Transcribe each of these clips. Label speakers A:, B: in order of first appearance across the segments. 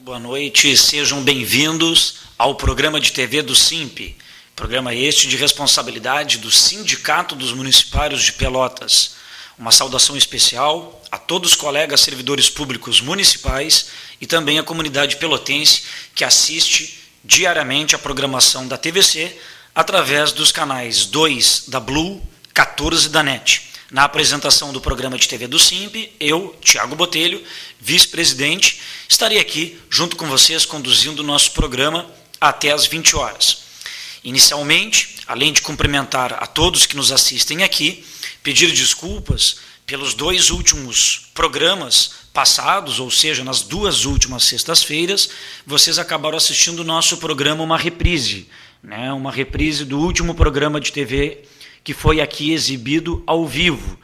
A: Boa noite, sejam bem-vindos ao programa de TV do SIMP, programa este de responsabilidade do Sindicato dos Municipários de Pelotas. Uma saudação especial a todos os colegas servidores públicos municipais e também a comunidade pelotense que assiste diariamente a programação da TVC através dos canais 2 da Blue, 14 da NET. Na apresentação do programa de TV do SIMP, eu, Tiago Botelho, vice-presidente, estarei aqui junto com vocês conduzindo o nosso programa até às 20 horas. Inicialmente, além de cumprimentar a todos que nos assistem aqui, pedir desculpas pelos dois últimos programas passados, ou seja, nas duas últimas sextas-feiras, vocês acabaram assistindo o nosso programa, uma reprise do último programa de TV que foi aqui exibido ao vivo.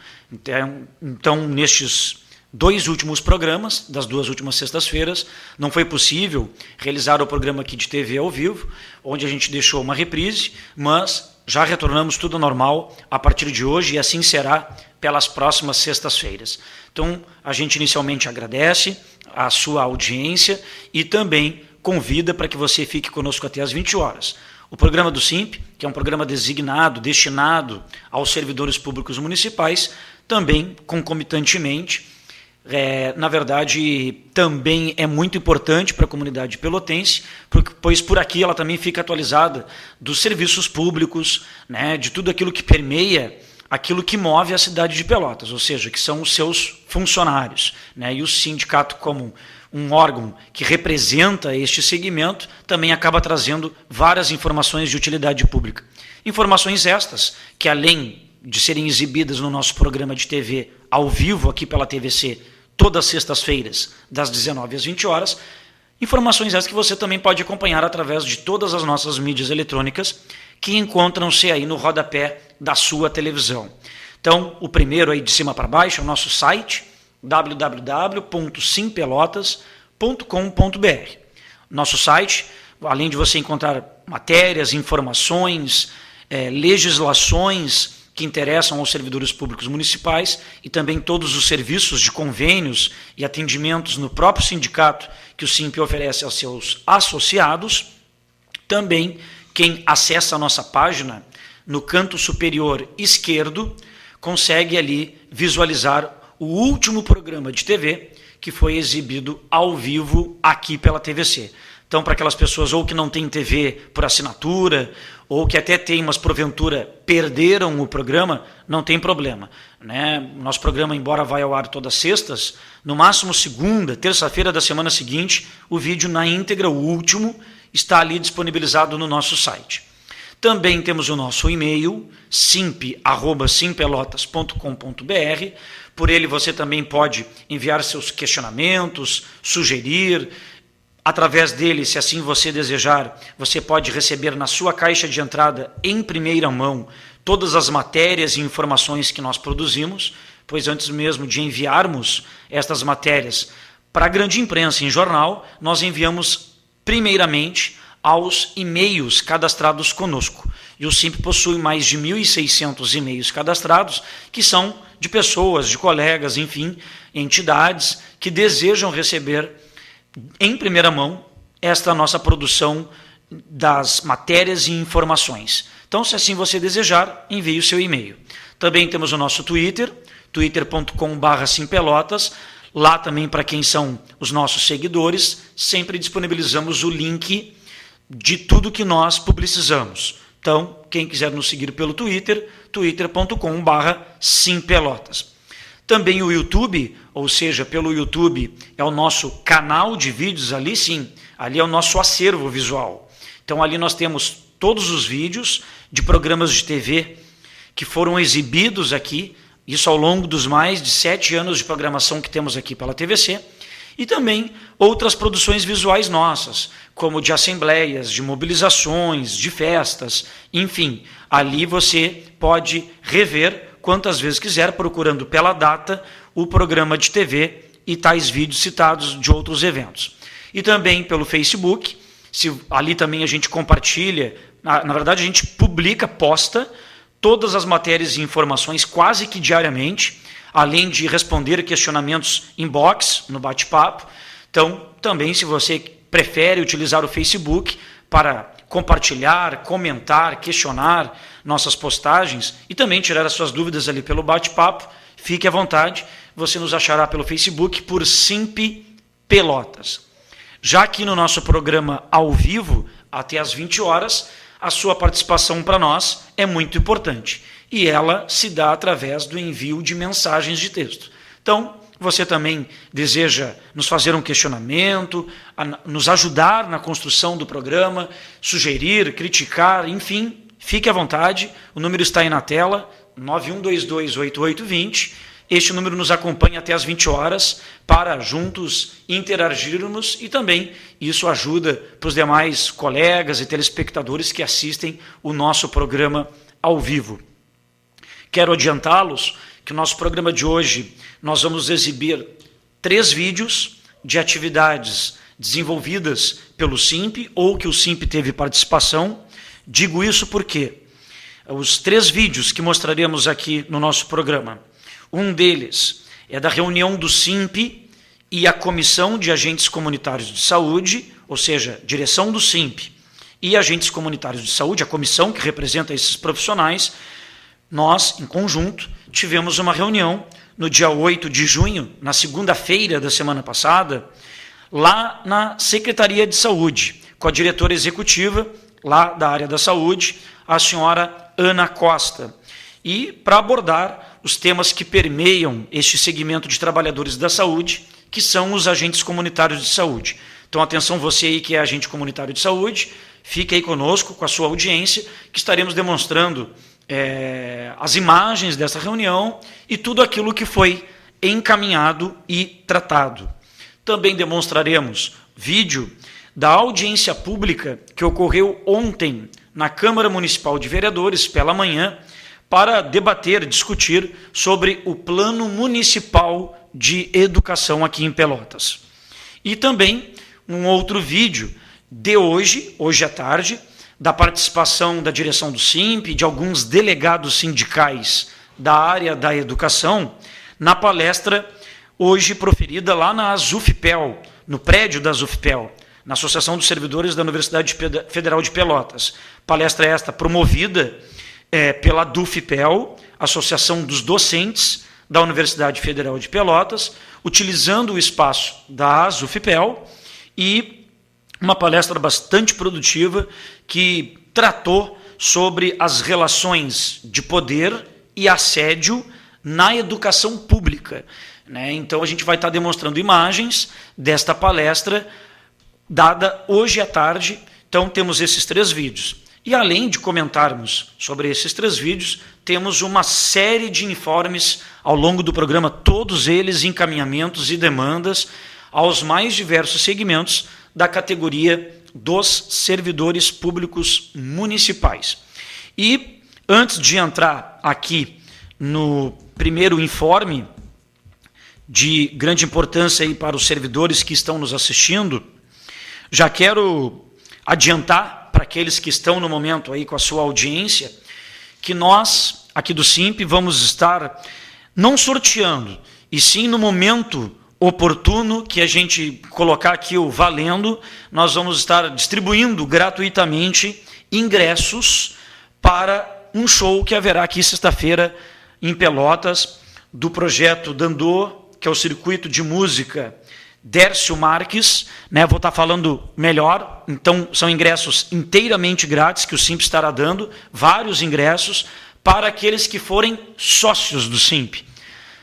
A: Então, nestes dois últimos programas, das duas últimas sextas-feiras, não foi possível realizar o programa aqui de TV ao vivo, onde a gente deixou uma reprise, mas já retornamos tudo normal a partir de hoje e assim será pelas próximas sextas-feiras. Então, a gente inicialmente agradece a sua audiência e também convida para que você fique conosco até às 20 horas. O programa do SIMP, que é um programa destinado aos servidores públicos municipais, também concomitantemente, na verdade, também é muito importante para a comunidade pelotense, pois por aqui ela também fica atualizada dos serviços públicos, de tudo aquilo que permeia aquilo que move a cidade de Pelotas, ou seja, que são os seus funcionários. E o sindicato, como um órgão que representa este segmento, também acaba trazendo várias informações de utilidade pública. Informações estas que, além de serem exibidas no nosso programa de TV ao vivo aqui pela TVC, todas as sextas-feiras, das 19 às 20 horas, informações essas que você também pode acompanhar através de todas as nossas mídias eletrônicas que encontram-se aí no rodapé da sua televisão. Então, o primeiro aí de cima para baixo é o nosso site, www.simpelotas.com.br. Nosso site, além de você encontrar matérias, informações, legislações que interessam aos servidores públicos municipais e também todos os serviços de convênios e atendimentos no próprio sindicato que o SIMP oferece aos seus associados, também quem acessa a nossa página no canto superior esquerdo consegue ali visualizar o último programa de TV que foi exibido ao vivo aqui pela TVC. Então, para aquelas pessoas ou que não têm TV por assinatura, ou que até têm, mas porventura perderam o programa, não tem problema. Nosso programa, embora vai ao ar todas as sextas, no máximo segunda, terça-feira da semana seguinte, o vídeo na íntegra, o último, está ali disponibilizado no nosso site. Também temos o nosso e-mail, simp@simpelotas.com.br. Por ele você também pode enviar seus questionamentos, sugerir. Através dele, se assim você desejar, você pode receber na sua caixa de entrada, em primeira mão, todas as matérias e informações que nós produzimos, pois antes mesmo de enviarmos estas matérias para a grande imprensa em jornal, nós enviamos primeiramente aos e-mails cadastrados conosco. E o SIMP possui mais de 1.600 e-mails cadastrados, que são de pessoas, de colegas, enfim, entidades que desejam receber em primeira mão esta nossa produção das matérias e informações. Então, se assim você desejar, envie o seu e-mail. Também temos o nosso Twitter, twitter.com/simpelotas. Lá também, para quem são os nossos seguidores, sempre disponibilizamos o link de tudo que nós publicizamos. Então, quem quiser nos seguir pelo Twitter, twitter.com/simpelotas. Também o YouTube, ou seja, pelo YouTube é o nosso canal de vídeos, ali sim, ali é o nosso acervo visual. Então ali nós temos todos os vídeos de programas de TV que foram exibidos aqui, isso ao longo dos mais de 7 anos de programação que temos aqui pela TVC, e também outras produções visuais nossas, como de assembleias, de mobilizações, de festas, enfim, ali você pode rever quantas vezes quiser, procurando pela data o programa de TV e tais vídeos citados de outros eventos. E também pelo Facebook, ali também a gente compartilha, na verdade a gente publica, posta todas as matérias e informações quase que diariamente, além de responder questionamentos inbox, no bate-papo, Então, também se você prefere utilizar o Facebook para compartilhar, comentar, questionar nossas postagens e também tirar as suas dúvidas ali pelo bate-papo, fique à vontade, você nos achará pelo Facebook por Simp Pelotas. Já aqui no nosso programa ao vivo, até às 20 horas, a sua participação para nós é muito importante e ela se dá através do envio de mensagens de texto. Então, você também deseja nos fazer um questionamento, nos ajudar na construção do programa, sugerir, criticar, enfim, fique à vontade. O número está aí na tela, 91228820. Este número nos acompanha até às 20 horas para juntos interagirmos e também isso ajuda para os demais colegas e telespectadores que assistem o nosso programa ao vivo. Quero adiantá-los que o nosso programa de hoje nós vamos exibir 3 vídeos de atividades desenvolvidas pelo Simp ou que o Simp teve participação. Digo isso porque os 3 vídeos que mostraremos aqui no nosso programa, um deles é da reunião do Simp e a Comissão de Agentes Comunitários de Saúde, ou seja, direção do Simp e agentes comunitários de saúde, a comissão que representa esses profissionais. Nós, em conjunto, tivemos uma reunião no dia 8 de junho, na segunda-feira da semana passada, lá na Secretaria de Saúde, com a diretora executiva lá da área da saúde, a senhora Ana Costa, e para abordar os temas que permeiam este segmento de trabalhadores da saúde, que são os agentes comunitários de saúde. Então, atenção você aí que é agente comunitário de saúde, fique aí conosco com a sua audiência, que estaremos demonstrando as imagens dessa reunião e tudo aquilo que foi encaminhado e tratado. Também demonstraremos vídeo da audiência pública que ocorreu ontem na Câmara Municipal de Vereadores, pela manhã, para debater, discutir sobre o Plano Municipal de Educação aqui em Pelotas. E também um outro vídeo de hoje à tarde, da participação da direção do Simp, de alguns delegados sindicais da área da educação, na palestra hoje proferida lá na ASUFPEL, no prédio da ASUFPEL, na Associação dos Servidores da Universidade Federal de Pelotas. Palestra esta promovida pela DUFPEL, Associação dos Docentes da Universidade Federal de Pelotas, utilizando o espaço da ASUFPEL, e uma palestra bastante produtiva que tratou sobre as relações de poder e assédio na educação pública, né? Então, a gente vai estar demonstrando imagens desta palestra dada hoje à tarde. Então, temos esses 3 vídeos. E, além de comentarmos sobre esses 3 vídeos, temos uma série de informes ao longo do programa, todos eles encaminhamentos e demandas aos mais diversos segmentos da categoria dos servidores públicos municipais. E, antes de entrar aqui no primeiro informe, de grande importância aí para os servidores que estão nos assistindo, já quero adiantar para aqueles que estão no momento aí com a sua audiência, que nós, aqui do Simp, vamos estar não sorteando, e sim no momento oportuno que a gente colocar aqui o valendo, nós vamos estar distribuindo gratuitamente ingressos para um show que haverá aqui sexta-feira em Pelotas, do projeto Dandô, que é o circuito de música Dércio Marques, né? Vou estar falando melhor. Então, são ingressos inteiramente grátis que o Simp estará dando, vários ingressos para aqueles que forem sócios do Simp.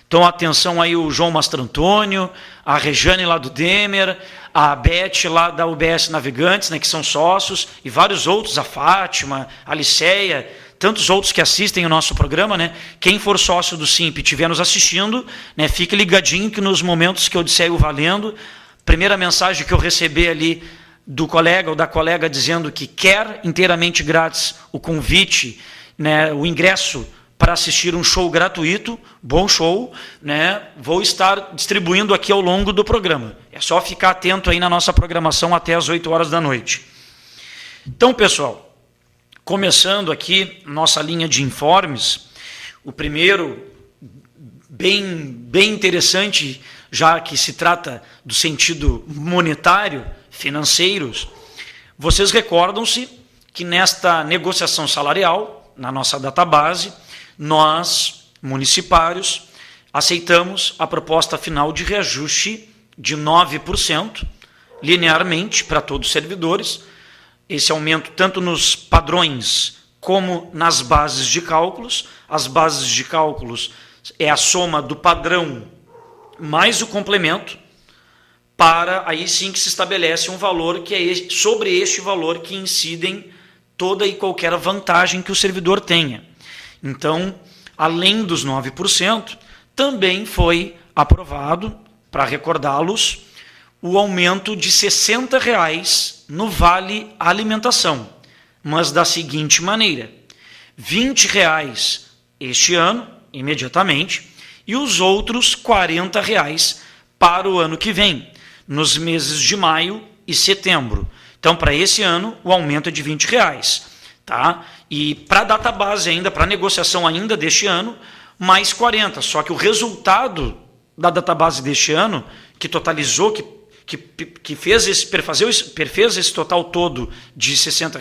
A: Então, atenção aí o João Mastrantônio, a Rejane lá do Demer, a Beth lá da UBS Navegantes, né, que são sócios, e vários outros, a Fátima, a Liceia, tantos outros que assistem o nosso programa, né? Quem for sócio do Simp e estiver nos assistindo, né, fique ligadinho que nos momentos que eu disser o valendo, primeira mensagem que eu receber ali do colega ou da colega dizendo que quer inteiramente grátis o convite, né, o ingresso para assistir um show gratuito, bom show, né? Vou estar distribuindo aqui ao longo do programa. É só ficar atento aí na nossa programação até as 8 horas da noite. Então, pessoal, começando aqui nossa linha de informes, o primeiro, bem interessante, já que se trata do sentido monetário, financeiros, vocês recordam-se que nesta negociação salarial, na nossa database, nós, municipários, aceitamos a proposta final de reajuste de 9%, linearmente para todos os servidores. Esse aumento tanto nos padrões como nas bases de cálculos. As bases de cálculos é a soma do padrão mais o complemento, para aí sim que se estabelece um valor que é sobre este valor que incidem toda e qualquer vantagem que o servidor tenha. Então, além dos 9%, também foi aprovado, para recordá-los, o aumento de R$ 60 no Vale Alimentação, mas da seguinte maneira: R$ 20 este ano, imediatamente, e os outros R$ 40 para o ano que vem, nos meses de maio e setembro. Então, para esse ano, o aumento é de R$ 20. Tá? E para a database ainda, para a negociação ainda deste ano, mais 40. Só que o resultado da database deste ano, que totalizou, que perfez esse total todo de R$ 60,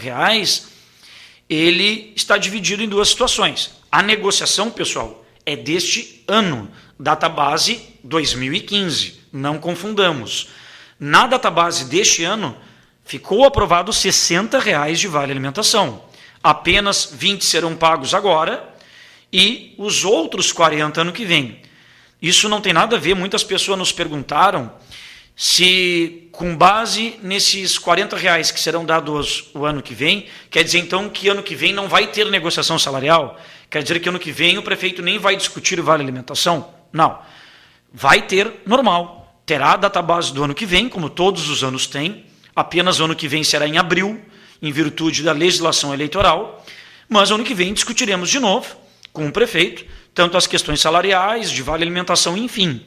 A: ele está dividido em duas situações. A negociação, pessoal, é deste ano, database 2015, não confundamos. Na database deste ano, ficou aprovado R$ 60 de Vale Alimentação. Apenas 20 serão pagos agora e os outros 40 ano que vem. Isso não tem nada a ver, muitas pessoas nos perguntaram se, com base nesses R$ 40 que serão dados o ano que vem, quer dizer então que ano que vem não vai ter negociação salarial? Quer dizer que ano que vem o prefeito nem vai discutir o Vale Alimentação? Não. Vai ter normal. Terá a database do ano que vem, como todos os anos têm. Apenas o ano que vem será em abril, em virtude da legislação eleitoral. Mas ano que vem discutiremos de novo com o prefeito, tanto as questões salariais, de Vale Alimentação, enfim.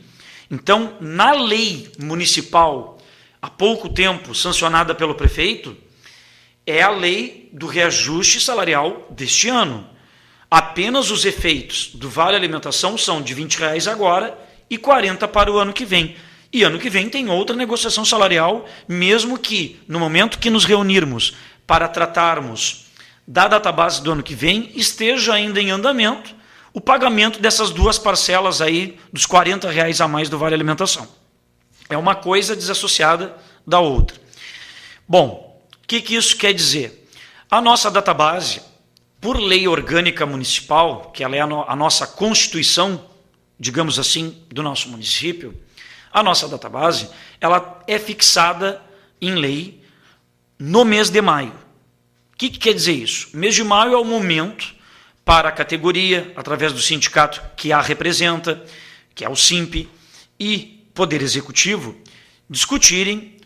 A: Então, na lei municipal, há pouco tempo sancionada pelo prefeito, é a lei do reajuste salarial deste ano. Apenas os efeitos do Vale Alimentação são de R$ 20 agora e 40 para o ano que vem. E ano que vem tem outra negociação salarial, mesmo que no momento que nos reunirmos para tratarmos da database do ano que vem, esteja ainda em andamento o pagamento dessas duas parcelas aí dos R$ 40 a mais do Vale Alimentação. É uma coisa desassociada da outra. Bom, o que isso quer dizer? A nossa database, por lei orgânica municipal, que ela é a nossa constituição, digamos assim, do nosso município, a nossa database, ela é fixada em lei no mês de maio. O que quer dizer isso? O mês de maio é o momento para a categoria, através do sindicato que a representa, que é o SIMP, e Poder Executivo, discutirem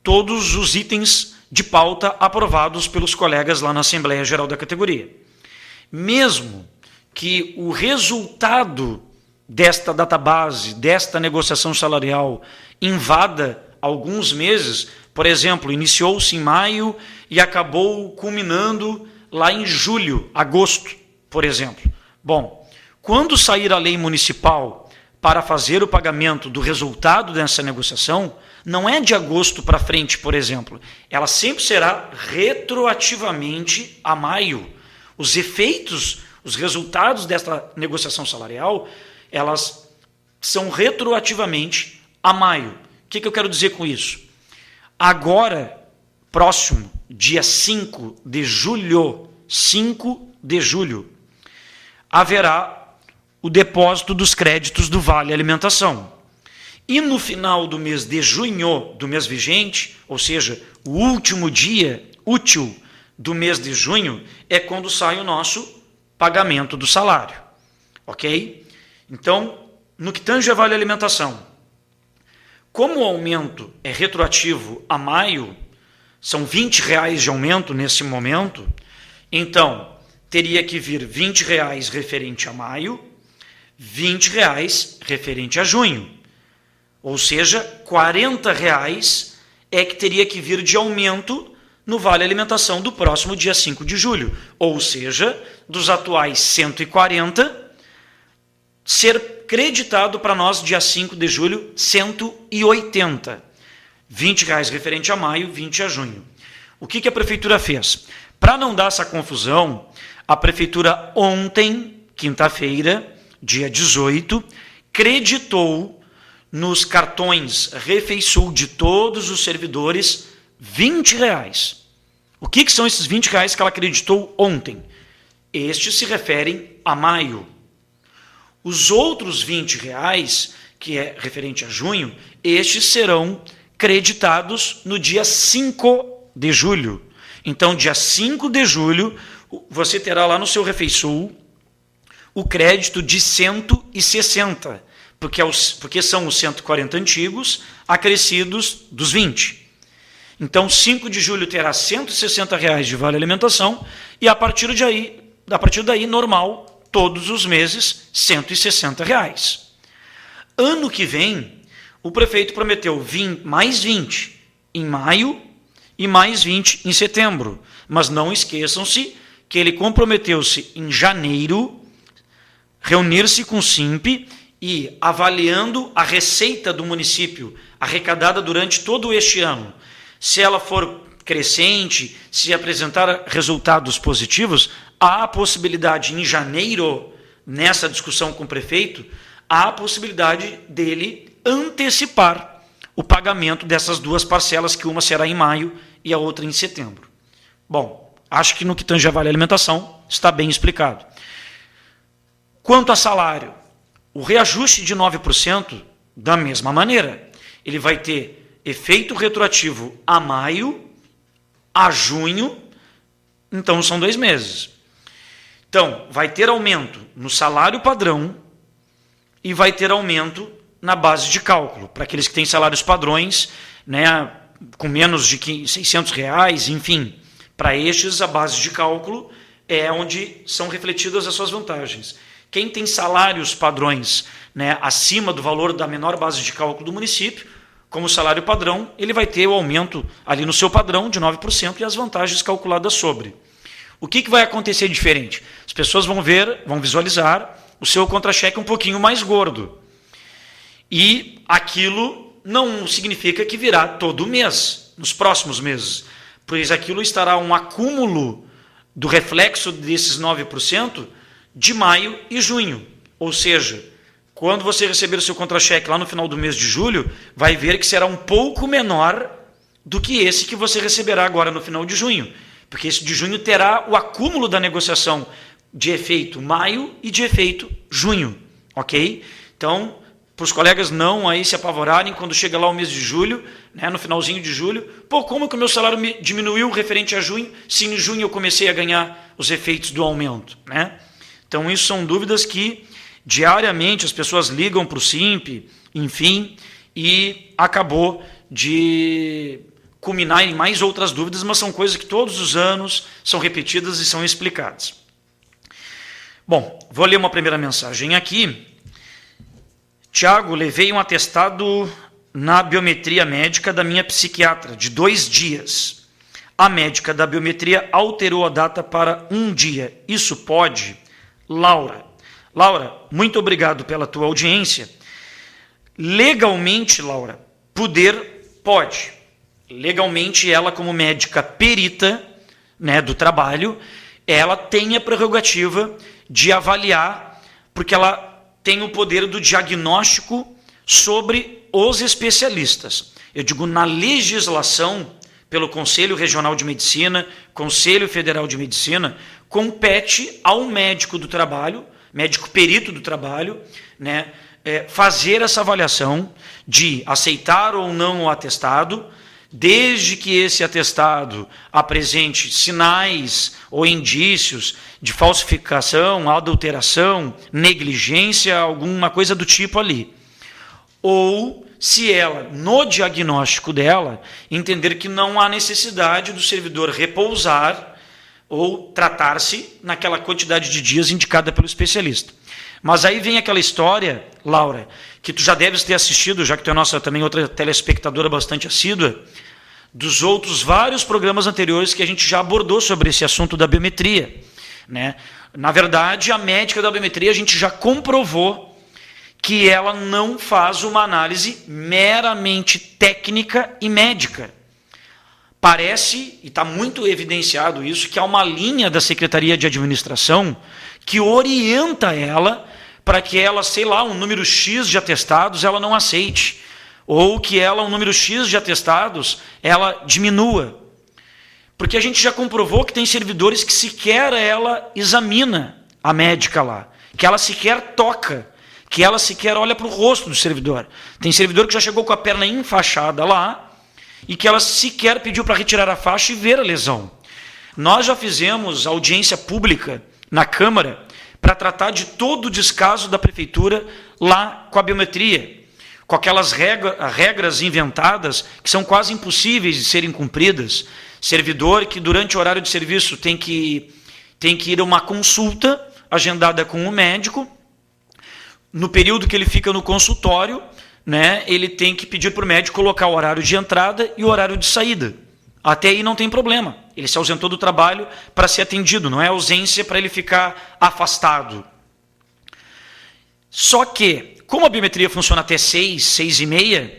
A: todos os itens de pauta aprovados pelos colegas lá na Assembleia Geral da categoria. Mesmo que o resultado desta database, desta negociação salarial, invada alguns meses, por exemplo, iniciou-se em maio e acabou culminando lá em julho, agosto, por exemplo. Bom, quando sair a lei municipal para fazer o pagamento do resultado dessa negociação, não é de agosto para frente, por exemplo, ela sempre será retroativamente a maio. Os efeitos, os resultados desta negociação salarial, elas são retroativamente a maio. O que eu quero dizer com isso? Agora, próximo, dia 5 de julho, haverá o depósito dos créditos do Vale Alimentação. E no final do mês de junho, do mês vigente, ou seja, o último dia útil do mês de junho, é quando sai o nosso pagamento do salário. Ok? Então, no que tange a Vale Alimentação, como o aumento é retroativo a maio, são R$ 20 de aumento nesse momento, então teria que vir R$ 20 referente a maio, R$ 20 referente a junho. Ou seja, R$ 40 é que teria que vir de aumento no Vale Alimentação do próximo dia 5 de julho. Ou seja, dos atuais 140, ser creditado para nós, dia 5 de julho, 180. R$20 referente a maio, 20 a junho. O que a prefeitura fez? Para não dar essa confusão, a prefeitura ontem, quinta-feira, dia 18, creditou nos cartões Refeisul de todos os servidores R$20. O que são esses R$20 que ela acreditou ontem? Estes se referem a maio. Os outros R$20, que é referente a junho, estes serão creditados no dia 5 de julho. Então, dia 5 de julho, você terá lá no seu Refeisul o crédito de 160, porque são os 140 antigos acrescidos dos 20. Então, 5 de julho terá R$160 de vale alimentação e a partir daí, normal, todos os meses, R$160. Ano que vem, o prefeito prometeu mais 20 em maio e mais 20 em setembro. Mas não esqueçam-se que ele comprometeu-se em janeiro reunir-se com o SIMP e, avaliando a receita do município arrecadada durante todo este ano, se ela for crescente, se apresentar resultados positivos, há a possibilidade em janeiro, nessa discussão com o prefeito, há a possibilidade dele antecipar o pagamento dessas duas parcelas, que uma será em maio e a outra em setembro. Bom, acho que no que tange a vale alimentação está bem explicado. Quanto a salário, o reajuste de 9%, da mesma maneira, ele vai ter efeito retroativo a maio, a junho, então são 2 meses. Então, vai ter aumento no salário padrão e vai ter aumento na base de cálculo, para aqueles que têm salários padrões, né, com menos de R$600, enfim. Para estes, a base de cálculo é onde são refletidas as suas vantagens. Quem tem salários padrões, né, acima do valor da menor base de cálculo do município, como salário padrão, ele vai ter o aumento ali no seu padrão de 9% e as vantagens calculadas sobre. O que vai acontecer diferente? As pessoas vão visualizar o seu contra-cheque um pouquinho mais gordo. E aquilo não significa que virá todo mês, nos próximos meses, pois aquilo estará um acúmulo do reflexo desses 9% de maio e junho. Ou seja, quando você receber o seu contra-cheque lá no final do mês de julho, vai ver que será um pouco menor do que esse que você receberá agora no final de junho, porque esse de junho terá o acúmulo da negociação de efeito maio e de efeito junho, ok? Então, para os colegas não aí se apavorarem quando chega lá o mês de julho, né, no finalzinho de julho, como que o meu salário me diminuiu referente a junho, se em junho eu comecei a ganhar os efeitos do aumento, né? Então, isso são dúvidas que diariamente as pessoas ligam para o SIMP, enfim, e acabou de culminar em mais outras dúvidas, mas são coisas que todos os anos são repetidas e são explicadas. Bom, vou ler uma primeira mensagem aqui. Tiago, levei um atestado na biometria médica da minha psiquiatra, de 2 dias. A médica da biometria alterou a data para 1 dia. Isso pode? Laura, muito obrigado pela tua audiência. Legalmente, Laura, pode. Legalmente, ela como médica perita, né, do trabalho, ela tem a prerrogativa de avaliar, porque ela tem o poder do diagnóstico sobre os especialistas. Eu digo, na legislação, pelo Conselho Regional de Medicina, Conselho Federal de Medicina, compete ao médico do trabalho, médico perito do trabalho, né, fazer essa avaliação de aceitar ou não o atestado, desde que esse atestado apresente sinais ou indícios de falsificação, adulteração, negligência, alguma coisa do tipo ali. Ou se ela, no diagnóstico dela, entender que não há necessidade do servidor repousar ou tratar-se naquela quantidade de dias indicada pelo especialista. Mas aí vem aquela história, Laura, que tu já deves ter assistido, já que tu é nossa também outra telespectadora bastante assídua, dos outros vários programas anteriores que a gente já abordou sobre esse assunto da biometria, né? Na verdade, a médica da biometria a gente já comprovou que ela não faz uma análise meramente técnica e médica. Parece, e está muito evidenciado isso, que há uma linha da Secretaria de Administração que orienta ela para que ela, sei lá, um número X de atestados ela não aceite, ou que ela, um número X de atestados, ela diminua. Porque a gente já comprovou que tem servidores que sequer ela examina a médica lá, que ela sequer toca, que ela sequer olha para o rosto do servidor. Tem servidor que já chegou com a perna enfaixada lá, e que ela sequer pediu para retirar a faixa e ver a lesão. Nós já fizemos audiência pública na Câmara para tratar de todo o descaso da Prefeitura lá com a biometria, com aquelas regras inventadas que são quase impossíveis de serem cumpridas. Servidor que durante o horário de serviço tem que ir a uma consulta agendada com o médico. No período que ele fica no consultório, né, ele tem que pedir para o médico colocar o horário de entrada e o horário de saída. Até aí não tem problema. Ele se ausentou do trabalho para ser atendido, não é ausência para ele ficar afastado. Só que, como a biometria funciona até 6, 6h30,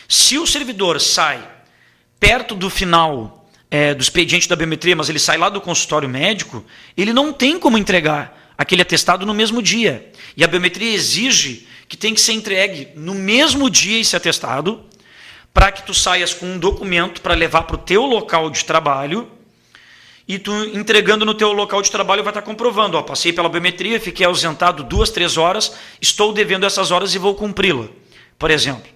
A: se o servidor sai perto do final do expediente da biometria, mas ele sai lá do consultório médico, ele não tem como entregar aquele atestado no mesmo dia. E a biometria exige que tem que ser entregue no mesmo dia esse atestado, para que tu saias com um documento para levar para o teu local de trabalho, e tu entregando no teu local de trabalho vai estar comprovando, passei pela biometria, fiquei ausentado 2, 3 horas, estou devendo essas horas e vou cumpri-la, por exemplo.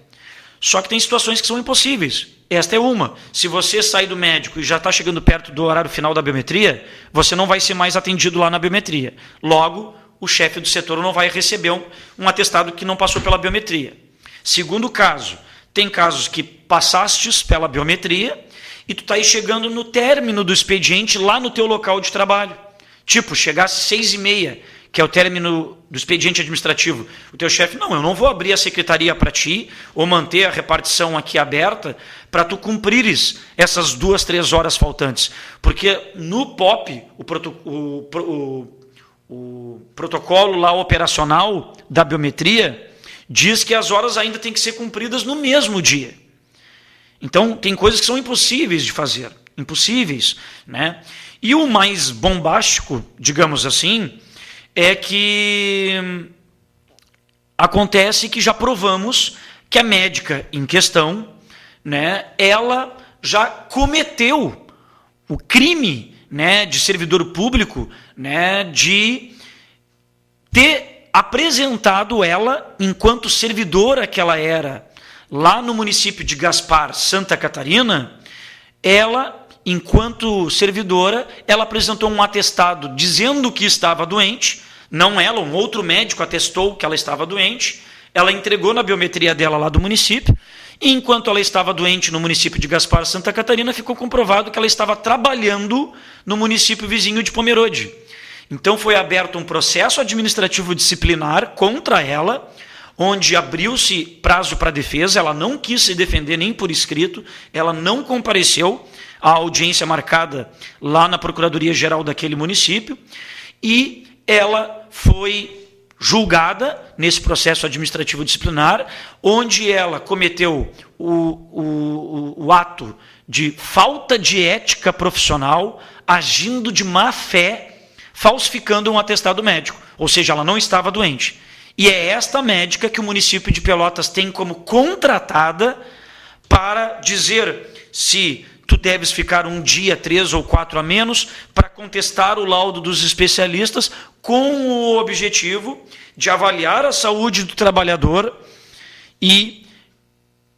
A: Só que tem situações que são impossíveis. Esta é uma. Se você sair do médico e já está chegando perto do horário final da biometria, você não vai ser mais atendido lá na biometria. Logo, o chefe do setor não vai receber um atestado que não passou pela biometria. Segundo caso, tem casos que passastes pela biometria e tu está aí chegando no término do expediente lá no teu local de trabalho. Tipo, chegasse 6h30, que é o término do expediente administrativo. O teu chefe, não, eu não vou abrir a secretaria para ti ou manter a repartição aqui aberta para tu cumprires essas 2, 3 horas faltantes. Porque no POP, o protocolo lá operacional da biometria diz que as horas ainda têm que ser cumpridas no mesmo dia. Então, tem coisas que são impossíveis de fazer. Impossíveis, né? E o mais bombástico, digamos assim, é que acontece que já provamos que a médica em questão, né, ela já cometeu o crime, né, de servidor público, né, de ter apresentado ela, enquanto servidora que ela era, lá no município de Gaspar, Santa Catarina, ela, enquanto servidora, ela apresentou um atestado dizendo que estava doente, não ela, um outro médico atestou que ela estava doente, ela entregou na biometria dela lá do município, e enquanto ela estava doente no município de Gaspar, Santa Catarina, ficou comprovado que ela estava trabalhando no município vizinho de Pomerode. Então foi aberto um processo administrativo disciplinar contra ela, onde abriu-se prazo para defesa, ela não quis se defender nem por escrito, ela não compareceu à audiência marcada lá na Procuradoria-Geral daquele município, e ela foi julgada nesse processo administrativo disciplinar, onde ela cometeu o ato de falta de ética profissional, agindo de má fé, falsificando um atestado médico, ou seja, ela não estava doente. E é esta médica que o município de Pelotas tem como contratada para dizer se tu deves ficar 1 dia, 3 ou 4 a menos, para contestar o laudo dos especialistas com o objetivo de avaliar a saúde do trabalhador e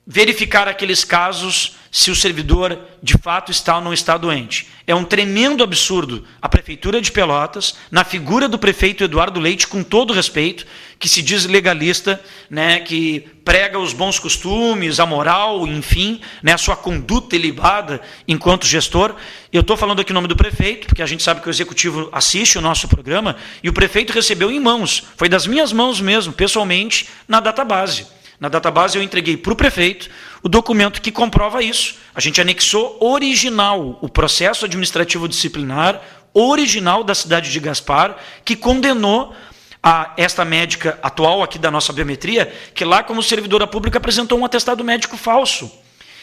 A: verificar aqueles casos se o servidor de fato está ou não está doente. É um tremendo absurdo a Prefeitura de Pelotas, na figura do prefeito Eduardo Leite, com todo respeito, que se diz legalista, né, que prega os bons costumes, a moral, enfim, né, a sua conduta ilibada enquanto gestor. Eu estou falando aqui em nome do prefeito, porque a gente sabe que o executivo assiste o nosso programa, e o prefeito recebeu em mãos, foi das minhas mãos mesmo, pessoalmente, na database. Na database eu entreguei para o prefeito o documento que comprova isso. A gente anexou original, o processo administrativo disciplinar original da cidade de Gaspar, que condenou esta médica atual aqui da nossa biometria, que lá como servidora pública apresentou um atestado médico falso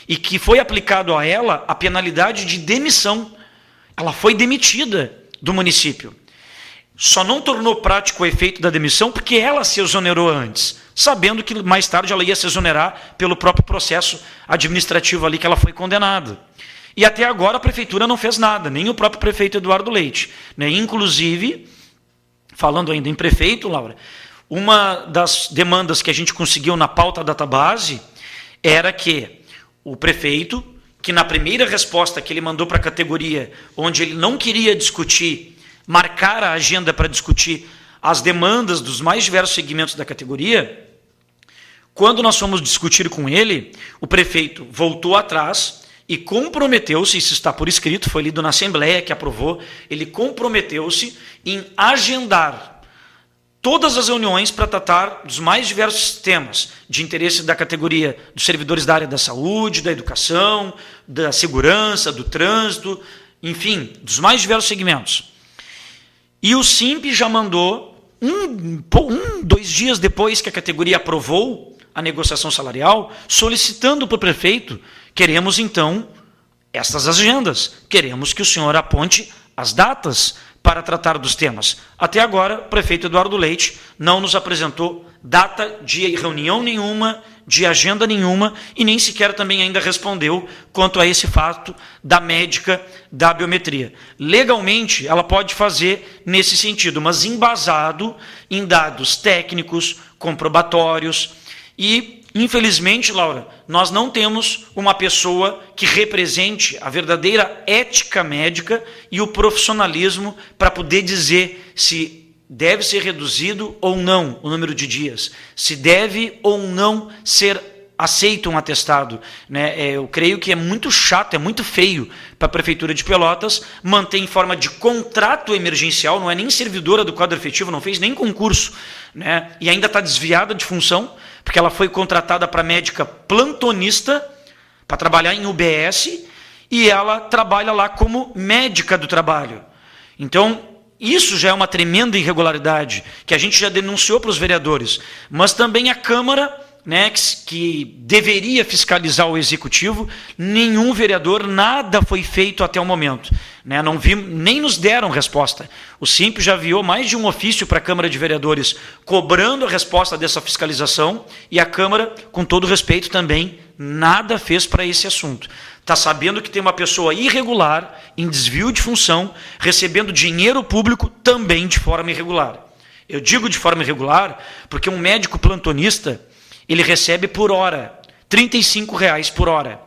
A: e que foi aplicado a ela a penalidade de demissão. Ela foi demitida do município. Só não tornou prático o efeito da demissão porque ela se exonerou antes, sabendo que mais tarde ela ia se exonerar pelo próprio processo administrativo ali que ela foi condenada. E até agora a prefeitura não fez nada, nem o próprio prefeito Eduardo Leite. Inclusive, falando ainda em prefeito, Laura, uma das demandas que a gente conseguiu na pauta da database era que o prefeito, que na primeira resposta que ele mandou para a categoria, onde ele não queria discutir, marcar a agenda para discutir as demandas dos mais diversos segmentos da categoria, quando nós fomos discutir com ele, o prefeito voltou atrás e comprometeu-se, isso está por escrito, foi lido na Assembleia que aprovou, ele comprometeu-se em agendar todas as reuniões para tratar dos mais diversos temas de interesse da categoria dos servidores da área da saúde, da educação, da segurança, do trânsito, enfim, dos mais diversos segmentos. E o SIMP já mandou, 2 dias depois que a categoria aprovou a negociação salarial, solicitando para o prefeito, queremos então estas agendas, queremos que o senhor aponte as datas para tratar dos temas. Até agora, o prefeito Eduardo Leite não nos apresentou data de reunião nenhuma, de agenda nenhuma, e nem sequer também ainda respondeu quanto a esse fato da médica da biometria. Legalmente, ela pode fazer nesse sentido, mas embasado em dados técnicos, comprobatórios, e, infelizmente, Laura, nós não temos uma pessoa que represente a verdadeira ética médica e o profissionalismo para poder dizer se deve ser reduzido ou não o número de dias, se deve ou não ser aceito um atestado. Eu creio que é muito chato, é muito feio para a Prefeitura de Pelotas manter em forma de contrato emergencial, não é nem servidora do quadro efetivo, não fez nem concurso, e ainda está desviada de função, porque ela foi contratada para médica plantonista, para trabalhar em UBS, e ela trabalha lá como médica do trabalho. Então, isso já é uma tremenda irregularidade, que a gente já denunciou para os vereadores, mas também a Câmara, que deveria fiscalizar o Executivo, nenhum vereador, nada foi feito até o momento. Não vimos, nem nos deram resposta. O SIMP já enviou mais de um ofício para a Câmara de Vereadores cobrando a resposta dessa fiscalização e a Câmara, com todo respeito também, nada fez para esse assunto. Está sabendo que tem uma pessoa irregular, em desvio de função, recebendo dinheiro público também de forma irregular. Eu digo de forma irregular porque um médico plantonista, ele recebe por hora, R$ 35,00 por hora.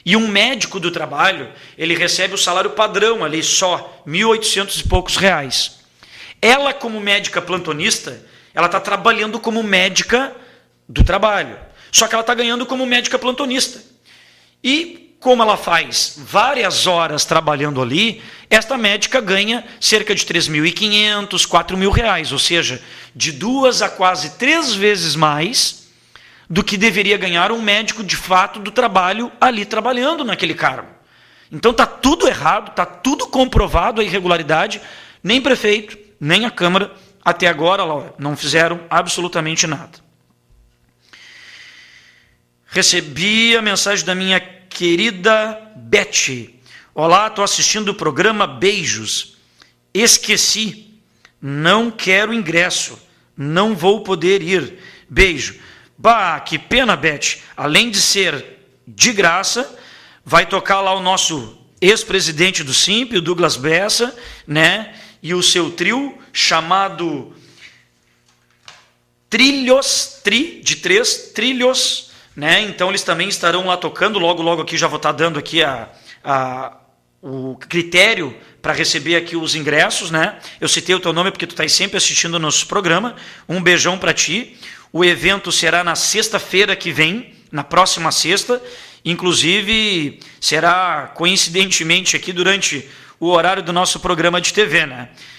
A: E um médico do trabalho, ele recebe o salário padrão ali só, R$ 1.800 e poucos reais. Ela, como médica plantonista, ela está trabalhando como médica do trabalho. Só que ela está ganhando como médica plantonista. E como ela faz várias horas trabalhando ali, esta médica ganha cerca de R$ 3.500, R$ 4.000, ou seja, de 2 a quase 3 vezes mais do que deveria ganhar um médico de fato do trabalho ali trabalhando naquele cargo. Então está tudo errado, está tudo comprovado a irregularidade, nem prefeito, nem a Câmara, até agora, Laura, não fizeram absolutamente nada. Recebi a mensagem da minha querida Beth. Olá, estou assistindo o programa, beijos. Esqueci, não quero ingresso, não vou poder ir. Beijo. Bah, que pena, Beth. Além de ser de graça, vai tocar lá o nosso ex-presidente do SIMP, o Douglas Bessa, e o seu trio chamado Trilhos, de 3 trilhos, Então eles também estarão lá tocando, logo aqui já vou estar dando aqui o critério para receber aqui os ingressos, Eu citei o teu nome porque tu está sempre assistindo o nosso programa. Um beijão para ti. O evento será na sexta-feira que vem, na próxima sexta, inclusive será coincidentemente aqui durante o horário do nosso programa de TV,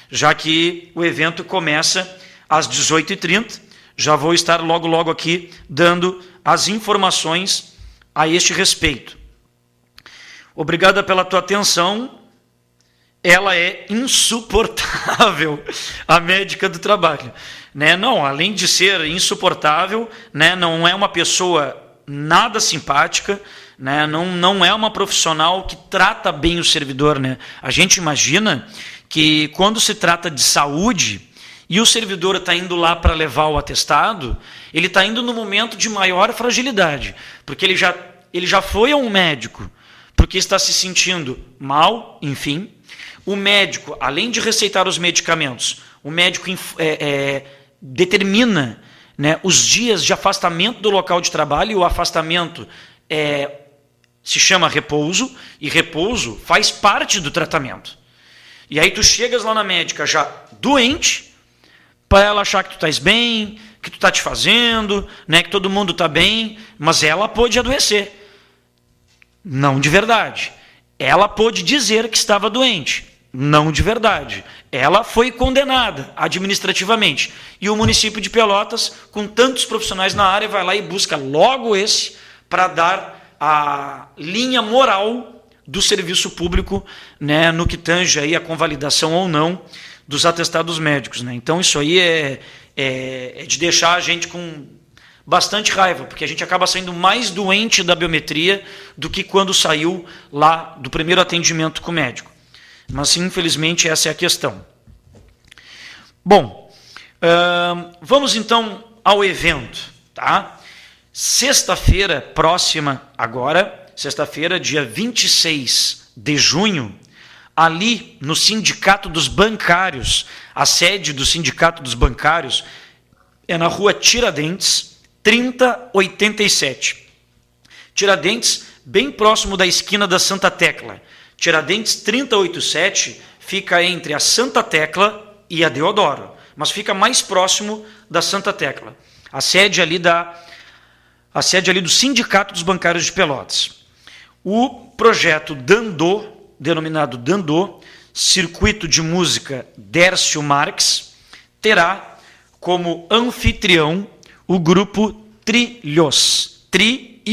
A: Já que o evento começa às 18h30, já vou estar logo aqui dando as informações a este respeito. Obrigada pela tua atenção ela é insuportável, a médica do trabalho. Né? Não, além de ser insuportável, né? Não é uma pessoa nada simpática, né? Não é uma profissional que trata bem o servidor. Né? A gente imagina que quando se trata de saúde e o servidor está indo lá para levar o atestado, ele está indo no momento de maior fragilidade, porque ele já foi a um médico, porque está se sentindo mal, enfim. O médico, além de receitar os medicamentos, o médico determina, né, os dias de afastamento do local de trabalho, e o afastamento se chama repouso, e repouso faz parte do tratamento. E aí tu chegas lá na médica já doente, para ela achar que tu estás bem, que tu está te fazendo, né, que todo mundo está bem, mas ela pode adoecer. Não de verdade. Ela pôde dizer que estava doente. Não de verdade. Ela foi condenada administrativamente. E o município de Pelotas, com tantos profissionais na área, vai lá e busca logo esse para dar a linha moral do serviço público, né, no que tange aí a convalidação ou não dos atestados médicos. Né? Então isso aí é de deixar a gente com bastante raiva, porque a gente acaba saindo mais doente da biometria do que quando saiu lá do primeiro atendimento com o médico. Mas, infelizmente, essa é a questão. Bom, vamos então ao evento. Tá? Sexta-feira próxima agora, sexta-feira, dia 26 de junho, ali no Sindicato dos Bancários, a sede do Sindicato dos Bancários é na rua Tiradentes, 3087. Tiradentes, bem próximo da esquina da Santa Tecla. Tiradentes 3087 fica entre a Santa Tecla e a Deodoro, mas fica mais próximo da Santa Tecla. A sede ali do Sindicato dos Bancários de Pelotas. O projeto Dandô, denominado Dandô, Circuito de Música Dércio Marques, terá como anfitrião o grupo Trilhos, Trilhos,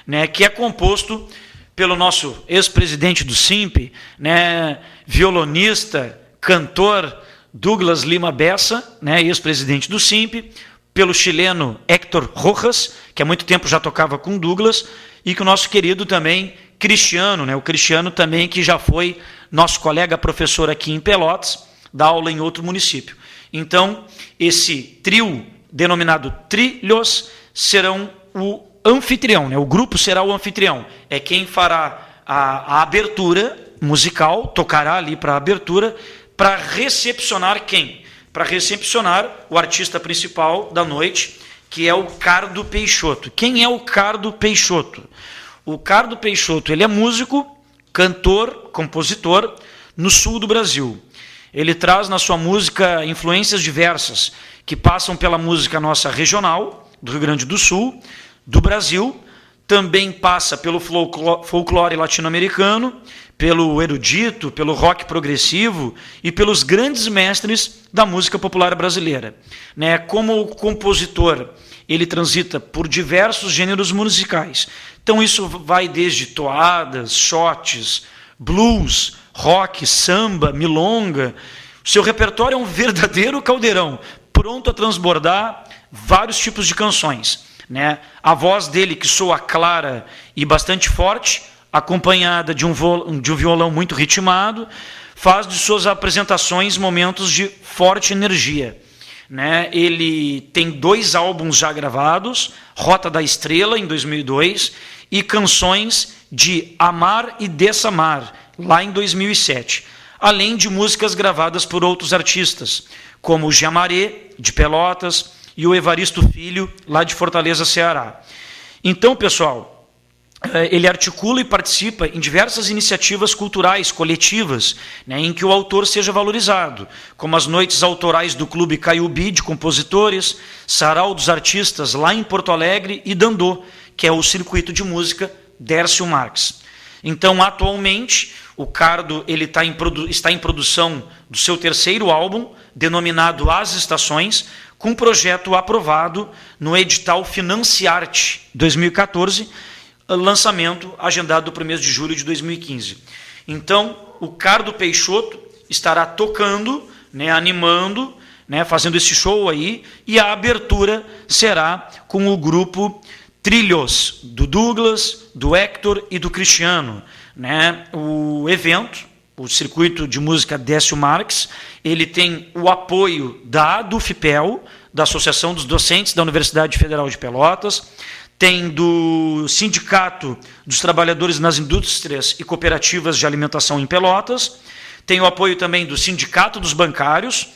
A: né, que é composto pelo nosso ex-presidente do SIMP, né, violonista, cantor Douglas Lima Bessa, né, ex-presidente do SIMP, pelo chileno Héctor Rojas, que há muito tempo já tocava com Douglas, e que o nosso querido também Cristiano, né, o Cristiano também, que já foi nosso colega professor aqui em Pelotas, dá aula em outro município. Então, esse trio, denominado Trilhos, serão o anfitrião, né? O grupo será o anfitrião. É quem fará a abertura musical, tocará ali para a abertura, para recepcionar quem? Para recepcionar o artista principal da noite, que é o Cardo Peixoto. Quem é o Cardo Peixoto? O Cardo Peixoto, ele é músico, cantor, compositor no sul do Brasil. Ele traz na sua música influências diversas, que passam pela música nossa regional, do Rio Grande do Sul, do Brasil, também passa pelo folclore latino-americano, pelo erudito, pelo rock progressivo e pelos grandes mestres da música popular brasileira. Né? Como compositor, ele transita por diversos gêneros musicais. Então isso vai desde toadas, shots, blues, rock, samba, milonga. O seu repertório é um verdadeiro caldeirão, pronto a transbordar vários tipos de canções. Né? A voz dele, que soa clara e bastante forte, acompanhada de um violão muito ritmado, faz de suas apresentações momentos de forte energia. Né? Ele tem 2 álbuns já gravados, Rota da Estrela, em 2002, e Canções de Amar e Dessamar, lá em 2007, além de músicas gravadas por outros artistas, como o Jamaré, de Pelotas, e o Evaristo Filho, lá de Fortaleza, Ceará. Então, pessoal, ele articula e participa em diversas iniciativas culturais, coletivas, né, em que o autor seja valorizado, como as noites autorais do Clube Caiubi, de compositores, Sarau dos Artistas, lá em Porto Alegre, e Dandô, que é o circuito de música Dércio Marques. Então, atualmente, o Cardo ele está em produção do seu 3º álbum, denominado As Estações, com um projeto aprovado no edital Financiarte 2014, lançamento agendado para o mês de julho de 2015. Então, o Cardo Peixoto estará tocando, né, animando, né, fazendo esse show aí, e a abertura será com o grupo Trilhos, do Douglas, do Hector e do Cristiano. Né? O evento, o Circuito de Música Décio Marques, ele tem o apoio da ADUFPEL, da Associação dos Docentes da Universidade Federal de Pelotas, tem do Sindicato dos Trabalhadores nas Indústrias e Cooperativas de Alimentação em Pelotas, tem o apoio também do Sindicato dos Bancários,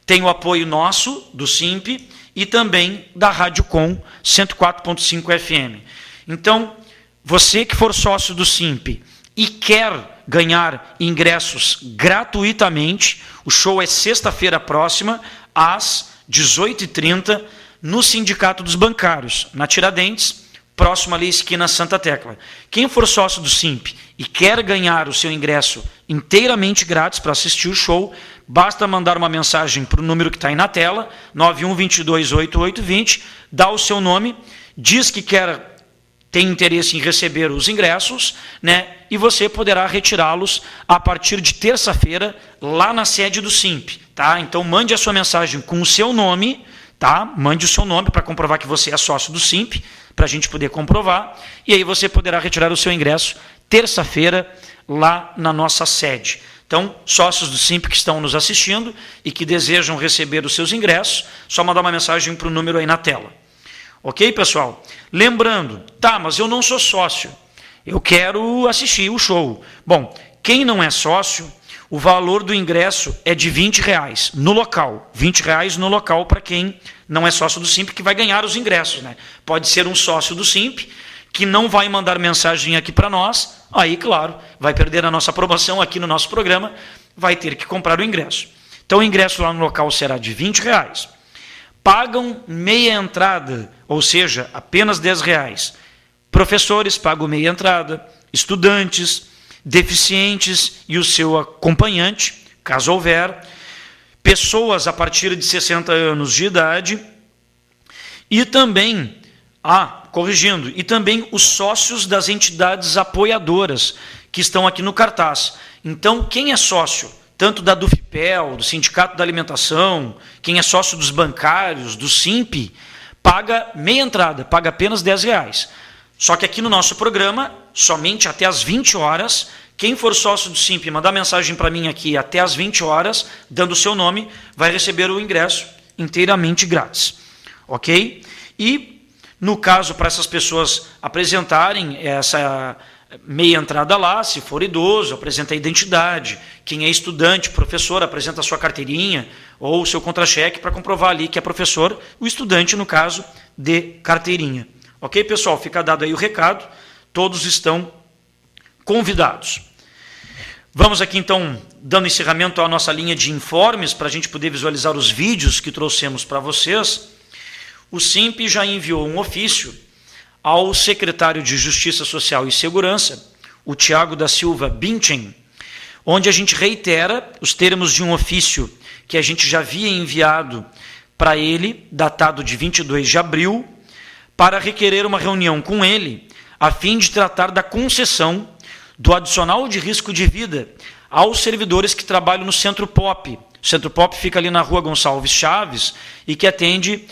A: tem o apoio nosso, do SIMP, e também da Rádio Com 104.5 FM. Então, você que for sócio do SIMP e quer ganhar ingressos gratuitamente, o show é sexta-feira próxima, às 18h30, no Sindicato dos Bancários, na Tiradentes, próximo ali, esquina Santa Tecla. Quem for sócio do SIMP e quer ganhar o seu ingresso inteiramente grátis para assistir o show, basta mandar uma mensagem para o número que está aí na tela, 91228820, dá o seu nome, diz que tem interesse em receber os ingressos, né, e você poderá retirá-los a partir de terça-feira lá na sede do SIMP. Tá? Então mande a sua mensagem com o seu nome, tá? Mande o seu nome para comprovar que você é sócio do SIMP, para a gente poder comprovar, e aí você poderá retirar o seu ingresso terça-feira lá na nossa sede. Então, sócios do SIMP que estão nos assistindo e que desejam receber os seus ingressos, só mandar uma mensagem para o número aí na tela. Ok, pessoal? Lembrando, tá, mas eu não sou sócio, eu quero assistir o show. Bom, quem não é sócio, o valor do ingresso é de R$20 no local. R$20 no local para quem não é sócio do SIMP, que vai ganhar os ingressos. Né? Pode ser um sócio do SIMP, que não vai mandar mensagem aqui para nós, aí, claro, vai perder a nossa aprovação aqui no nosso programa, vai ter que comprar o ingresso. Então, o ingresso lá no local será de R$20. Pagam meia entrada, ou seja, apenas R$10. Professores pagam meia entrada, estudantes, deficientes e o seu acompanhante, caso houver, pessoas a partir de 60 anos de idade e também, e também os sócios das entidades apoiadoras que estão aqui no cartaz. Então, quem é sócio, tanto da DUFPEL, do Sindicato da Alimentação, quem é sócio dos bancários, do SIMP, paga meia entrada, paga apenas R$10. Só que aqui no nosso programa, somente até às 20 horas, quem for sócio do SIMP e mandar mensagem para mim aqui até às 20 horas, dando o seu nome, vai receber o ingresso inteiramente grátis. Ok? E, no caso, para essas pessoas apresentarem essa meia entrada lá, se for idoso, apresenta a identidade. Quem é estudante, professor, apresenta a sua carteirinha ou o seu contra-cheque para comprovar ali que é professor, o estudante, no caso, de carteirinha. Ok, pessoal? Fica dado aí o recado. Todos estão convidados. Vamos aqui, então, dando encerramento à nossa linha de informes para a gente poder visualizar os vídeos que trouxemos para vocês. O SIMP já enviou um ofício ao secretário de Justiça Social e Segurança, o Tiago da Silva Binchen, onde a gente reitera os termos de um ofício que a gente já havia enviado para ele, datado de 22 de abril, para requerer uma reunião com ele, a fim de tratar da concessão do adicional de risco de vida aos servidores que trabalham no Centro Pop. O Centro Pop fica ali na Rua Gonçalves Chaves e que atende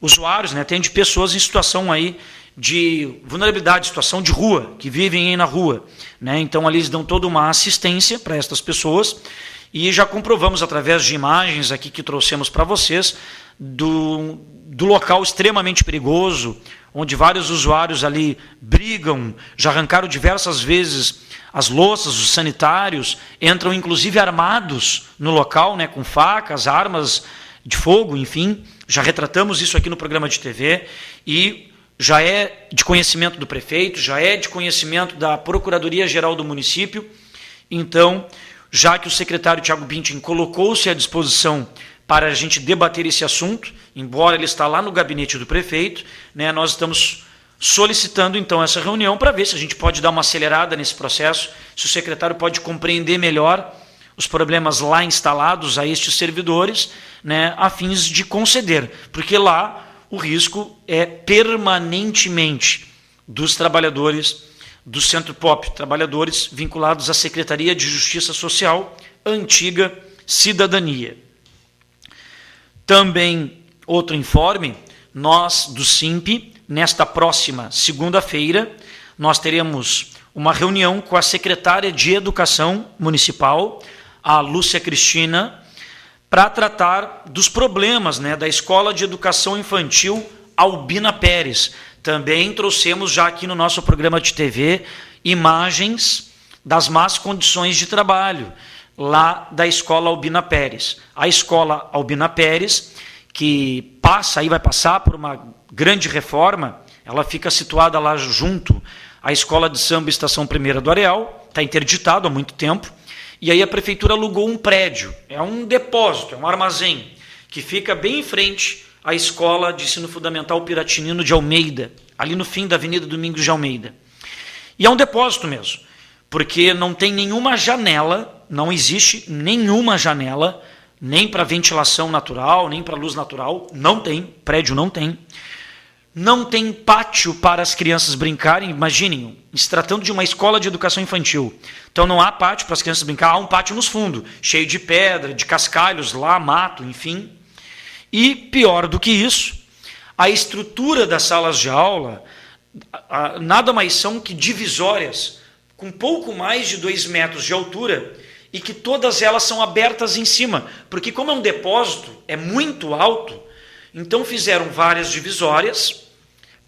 A: usuários, né, atende pessoas em situação aí de vulnerabilidade, situação de rua, que vivem aí na rua. Né? Então, ali eles dão toda uma assistência para estas pessoas e já comprovamos através de imagens aqui que trouxemos para vocês do local extremamente perigoso, onde vários usuários ali brigam, já arrancaram diversas vezes as louças, os sanitários, entram inclusive armados no local, né, com facas, armas de fogo, enfim, já retratamos isso aqui no programa de TV e já é de conhecimento do prefeito, já é de conhecimento da Procuradoria-Geral do município. Então, já que o secretário Tiago Binchen colocou-se à disposição para a gente debater esse assunto, embora ele está lá no gabinete do prefeito, né, nós estamos solicitando então essa reunião para ver se a gente pode dar uma acelerada nesse processo, se o secretário pode compreender melhor os problemas lá instalados a estes servidores, né, a fins de conceder, porque lá o risco é permanentemente dos trabalhadores do Centro Pop Trabalhadores, vinculados à Secretaria de Justiça Social, antiga Cidadania. Também outro informe, nós do SIMP, nesta próxima segunda-feira, nós teremos uma reunião com a secretária de Educação Municipal, a Lúcia Cristina, para tratar dos problemas, né, da Escola de Educação Infantil Albina Pérez. Também trouxemos já aqui no nosso programa de TV imagens das más condições de trabalho lá da Escola Albina Pérez. A Escola Albina Pérez, que vai passar por uma grande reforma, ela fica situada lá junto à Escola de Samba Estação Primeira do Areal, está interditado há muito tempo, e aí a prefeitura alugou um prédio, é um depósito, é um armazém, que fica bem em frente à Escola de Ensino Fundamental Piratinino de Almeida, ali no fim da Avenida Domingos de Almeida. E é um depósito mesmo, porque não tem nenhuma janela, não existe nenhuma janela, nem para ventilação natural, nem para luz natural, não tem, prédio não tem. Não tem pátio para as crianças brincarem, imaginem, se tratando de uma escola de educação infantil. Então não há pátio para as crianças brincar, há um pátio nos fundos, cheio de pedra, de cascalhos lá, mato, enfim. E pior do que isso, a estrutura das salas de aula nada mais são que divisórias, com pouco mais de 2 metros de altura, e que todas elas são abertas em cima, porque como é um depósito, é muito alto, então fizeram várias divisórias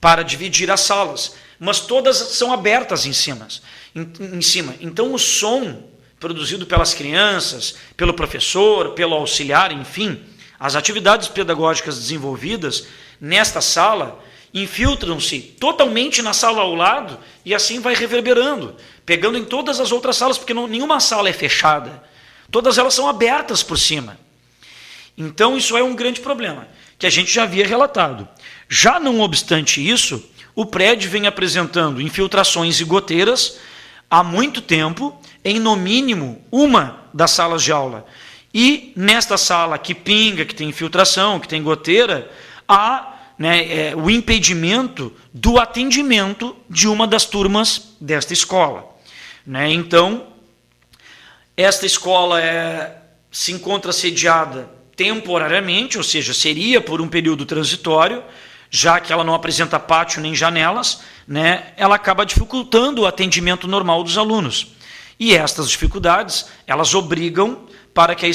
A: para dividir as salas, mas todas são abertas em cima. Então o som produzido pelas crianças, pelo professor, pelo auxiliar, enfim, as atividades pedagógicas desenvolvidas nesta sala infiltram-se totalmente na sala ao lado e assim vai reverberando, pegando em todas as outras salas, porque nenhuma sala é fechada, todas elas são abertas por cima. Então isso é um grande problema, que a gente já havia relatado. Já não obstante isso, o prédio vem apresentando infiltrações e goteiras há muito tempo, em no mínimo uma das salas de aula. E nesta sala que pinga, que tem infiltração, que tem goteira, há o impedimento do atendimento de uma das turmas desta escola. Então, esta escola se encontra sediada temporariamente, ou seja, seria por um período transitório, já que ela não apresenta pátio nem janelas, ela acaba dificultando o atendimento normal dos alunos. E estas dificuldades, elas obrigam para que a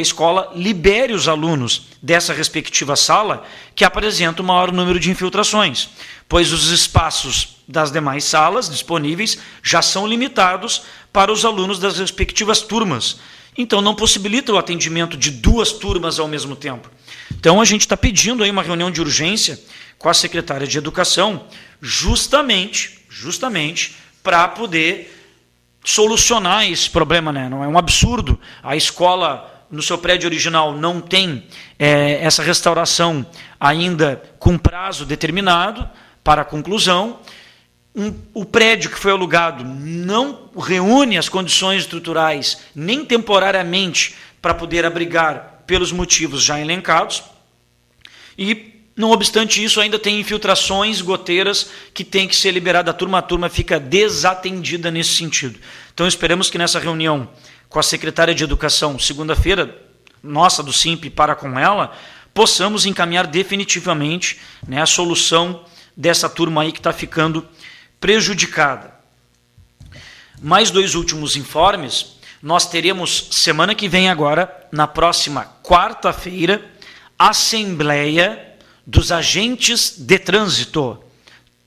A: escola libere os alunos dessa respectiva sala, que apresenta o maior número de infiltrações, pois os espaços das demais salas disponíveis já são limitados para os alunos das respectivas turmas. Então não possibilita o atendimento de 2 turmas ao mesmo tempo. Então a gente está pedindo aí uma reunião de urgência com a secretária de Educação, justamente para poder solucionar esse problema, Não é um absurdo. A escola, no seu prédio original, não tem essa restauração ainda com prazo determinado para a conclusão. O prédio que foi alugado não reúne as condições estruturais, nem temporariamente, para poder abrigar pelos motivos já elencados. E, não obstante isso, ainda tem infiltrações, goteiras, que tem que ser liberada a turma fica desatendida nesse sentido. Então, esperamos que nessa reunião com a secretária de Educação, segunda-feira, nossa do SIMP, para com ela, possamos encaminhar definitivamente a solução dessa turma aí que está ficando prejudicada. Mais 2 últimos informes, nós teremos semana que vem agora, na próxima quarta-feira, Assembleia dos Agentes de Trânsito,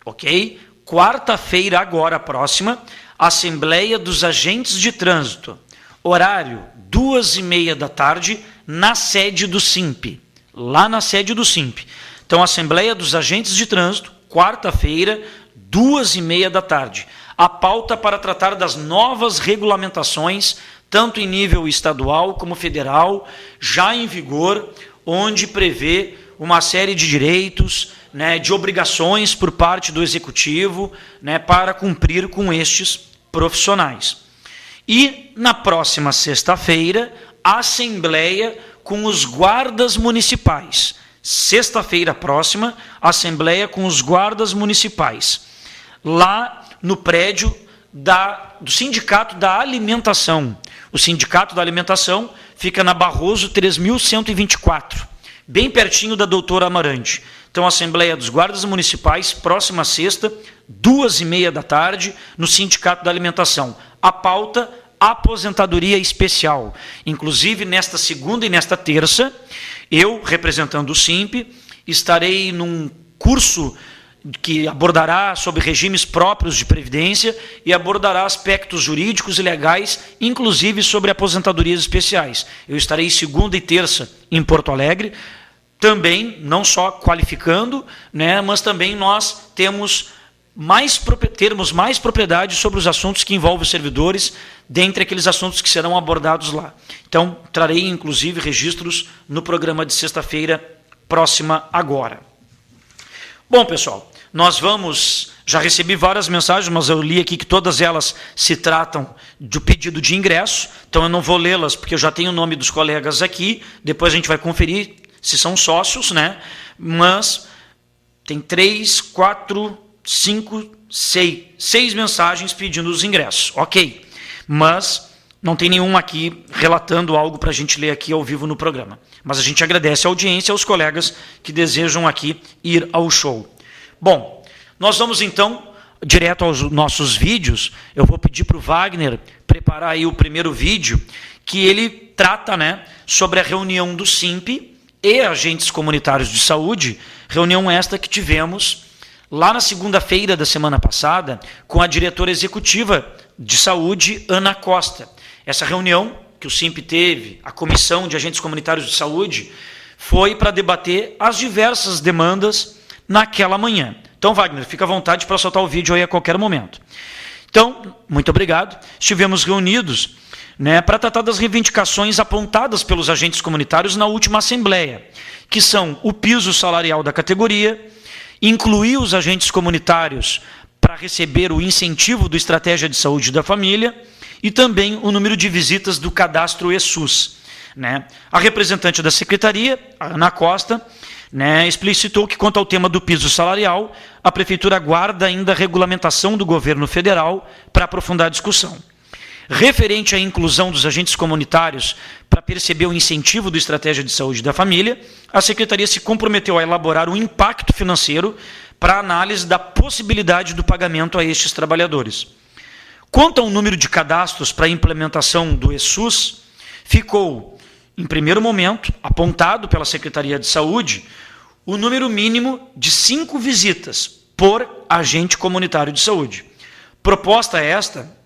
A: ok? Quarta-feira agora, próxima, Assembleia dos Agentes de Trânsito, horário 2h30 da tarde, na sede do SIMP, lá na sede do SIMP. Então, Assembleia dos Agentes de Trânsito, quarta-feira, 2h30 da tarde. A pauta para tratar das novas regulamentações, tanto em nível estadual como federal, já em vigor, onde prevê uma série de direitos, de obrigações por parte do Executivo, para cumprir com estes profissionais. E na próxima sexta-feira, a Assembleia com os guardas municipais. Sexta-feira próxima, Assembleia com os guardas municipais. Lá, no prédio do Sindicato da Alimentação. O Sindicato da Alimentação fica na Barroso 3124, bem pertinho da Doutora Amarante. Então, Assembleia dos Guardas Municipais, próxima sexta, 2h30 da tarde, no Sindicato da Alimentação. A pauta, aposentadoria especial. Inclusive, nesta segunda e nesta terça, eu, representando o SIMP, estarei num curso que abordará sobre regimes próprios de previdência e abordará aspectos jurídicos e legais, inclusive sobre aposentadorias especiais. Eu estarei segunda e terça em Porto Alegre, também, não só qualificando, né, mas também nós termos mais propriedade sobre os assuntos que envolvem os servidores, dentre aqueles assuntos que serão abordados lá. Então, trarei, inclusive, registros no programa de sexta-feira próxima agora. Bom, pessoal, já recebi várias mensagens, mas eu li aqui que todas elas se tratam do pedido de ingresso, então eu não vou lê-las, porque eu já tenho o nome dos colegas aqui, depois a gente vai conferir se são sócios, né? Mas tem 3, 4, 5, 6 mensagens pedindo os ingressos, ok. Mas não tem nenhum aqui relatando algo para a gente ler aqui ao vivo no programa. Mas a gente agradece a audiência aos colegas que desejam aqui ir ao show. Bom, nós vamos então direto aos nossos vídeos. Eu vou pedir para o Wagner preparar aí o primeiro vídeo, que ele trata, né, sobre a reunião do SIMP e agentes comunitários de saúde, reunião esta que tivemos lá na segunda-feira da semana passada com a diretora executiva de saúde, Ana Costa. Essa reunião que o SIMP teve, a Comissão de Agentes Comunitários de Saúde, foi para debater as diversas demandas naquela manhã. Então, Wagner, fica à vontade para soltar o vídeo aí a qualquer momento. Então, muito obrigado. Estivemos reunidos, né, para tratar das reivindicações apontadas pelos agentes comunitários na última Assembleia, que são o piso salarial da categoria, incluir os agentes comunitários para receber o incentivo do Estratégia de Saúde da Família e também o número de visitas do cadastro ESUS. Né? A representante da Secretaria, a Ana Costa, né, explicitou que, quanto ao tema do piso salarial, a Prefeitura aguarda ainda a regulamentação do governo federal para aprofundar a discussão. Referente à inclusão dos agentes comunitários para perceber o incentivo do Estratégia de Saúde da Família, a Secretaria se comprometeu a elaborar um impacto financeiro para análise da possibilidade do pagamento a estes trabalhadores. Quanto ao número de cadastros para a implementação do ESUS, ficou, em primeiro momento, apontado pela Secretaria de Saúde, o número mínimo de 5 visitas por agente comunitário de saúde. Proposta esta